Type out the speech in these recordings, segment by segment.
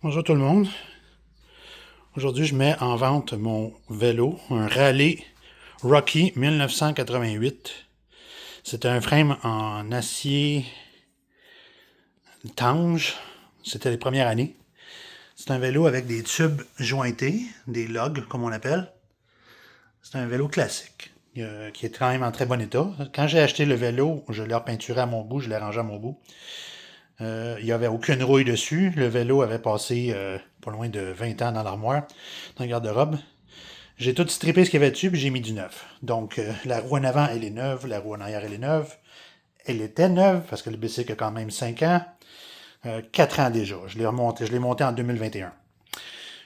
Bonjour tout le monde. Aujourd'hui, je mets en vente mon vélo, un Raleigh Rocky 1988. C'est un frame en acier tange. C'était les premières années. C'est un vélo avec des tubes jointés, des lugs comme on appelle. C'est un vélo classique, qui est quand même en très bon état. Quand j'ai acheté le vélo, je l'ai repeinturé à mon goût, je l'ai rangé à mon goût. Il n'y avait aucune rouille dessus. Le vélo avait passé pas loin de 20 ans dans l'armoire, dans le garde-robe. J'ai tout strippé ce qu'il y avait dessus, puis j'ai mis du neuf. Donc, la roue en avant, elle est neuve. La roue en arrière, elle est neuve. Elle était neuve, parce que le bicycle a quand même 5 ans. 4 ans déjà. Je l'ai monté en 2021.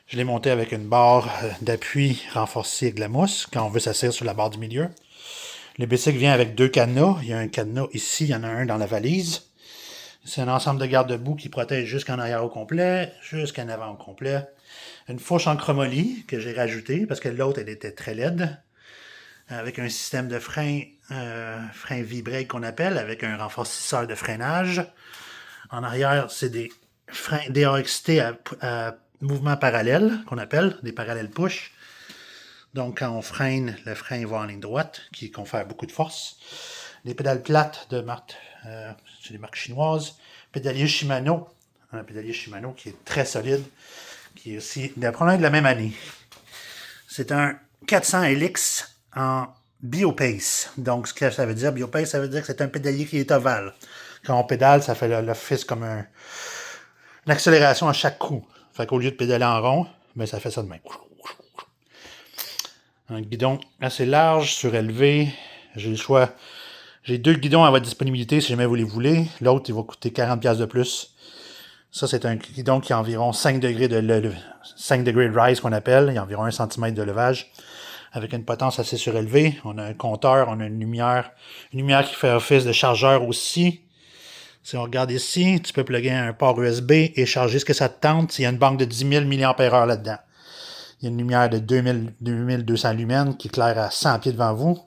Je l'ai monté avec une barre d'appui renforcée avec de la mousse, quand on veut s'asseoir sur la barre du milieu. Le bicycle vient avec 2 cadenas. Il y a un cadenas ici, il y en a un dans la valise. C'est un ensemble de garde-boue qui protège jusqu'en arrière au complet, jusqu'en avant au complet. Une fourche en chromoly que j'ai rajoutée parce que l'autre, elle était très laide. Avec un système de frein V-brake qu'on appelle, avec un renforcisseur de freinage. En arrière, c'est des freins DAXT à mouvement parallèle, qu'on appelle, des parallèles push. Donc, quand on freine, le frein va en ligne droite, qui confère beaucoup de force. Les pédales plates c'est des marques chinoises. Pédalier Shimano, un pédalier Shimano qui est très solide, qui est aussi probablement de la même année. C'est un 400 LX en Biopace. Donc, ce que ça veut dire, Biopace, ça veut dire que c'est un pédalier qui est ovale. Quand on pédale, ça fait l'office comme une accélération à chaque coup. Fait qu'au lieu de pédaler en rond, ben, ça fait ça de même. Un guidon assez large, surélevé. J'ai le choix. J'ai 2 guidons à votre disponibilité si jamais vous les voulez. L'autre, il va coûter 40$ de plus. Ça, c'est un guidon qui a environ 5 degrés de 5 degrés de rise qu'on appelle. Il y a environ 1 cm de levage. Avec une potence assez surélevée. On a un compteur, on a une lumière qui fait office de chargeur aussi. Si on regarde ici, tu peux plugger un port USB et charger ce que ça te tente. Il y a une banque de 10 000 mAh là-dedans. Il y a une lumière de 2200 lumens qui éclaire à 100 pieds devant vous.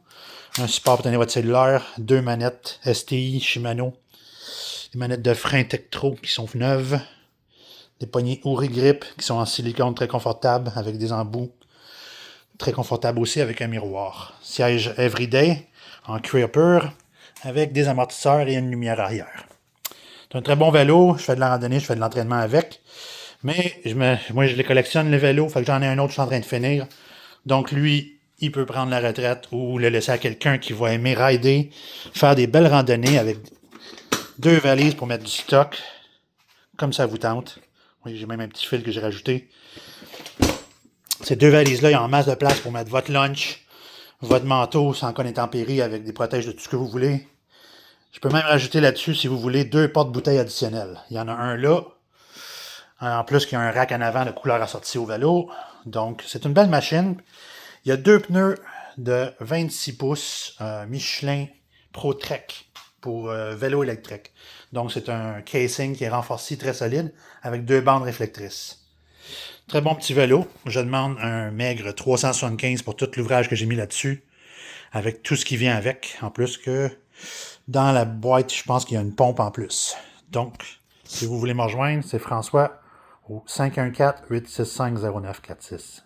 Un support pour tenir votre cellulaire. 2 manettes STI Shimano. Des manettes de frein Tektro qui sont neuves. Des poignées Uri Grip qui sont en silicone très confortables avec des embouts. Très confortable aussi avec un miroir. Siège Everyday en cuir pur avec des amortisseurs et une lumière arrière. C'est un très bon vélo. Je fais de la randonnée, je fais de l'entraînement avec. Mais moi, je les collectionne, le vélo. Fait que j'en ai un autre, je suis en train de finir. Donc, lui, il peut prendre la retraite ou le laisser à quelqu'un qui va aimer rider, faire des belles randonnées avec 2 valises pour mettre du stock, comme ça vous tente. Oui, j'ai même un petit fil que j'ai rajouté. Ces 2 valises-là, il y a en masse de place pour mettre votre lunch, votre manteau sans qu'on est tempéré avec des protèges de tout ce que vous voulez. Je peux même rajouter là-dessus, si vous voulez, 2 porte-bouteilles additionnelles. Il y en a un là. En plus, il y a un rack en avant de couleur assortie au vélo. Donc, c'est une belle machine. Il y a 2 pneus de 26 pouces Michelin Pro Trek pour vélo électrique. Donc, c'est un casing qui est renforcé, très solide, avec 2 bandes réflectrices. Très bon petit vélo. Je demande un maigre 375 pour tout l'ouvrage que j'ai mis là-dessus, avec tout ce qui vient avec. En plus que dans la boîte, je pense qu'il y a une pompe en plus. Donc, si vous voulez me rejoindre, c'est François au 514-865-0946.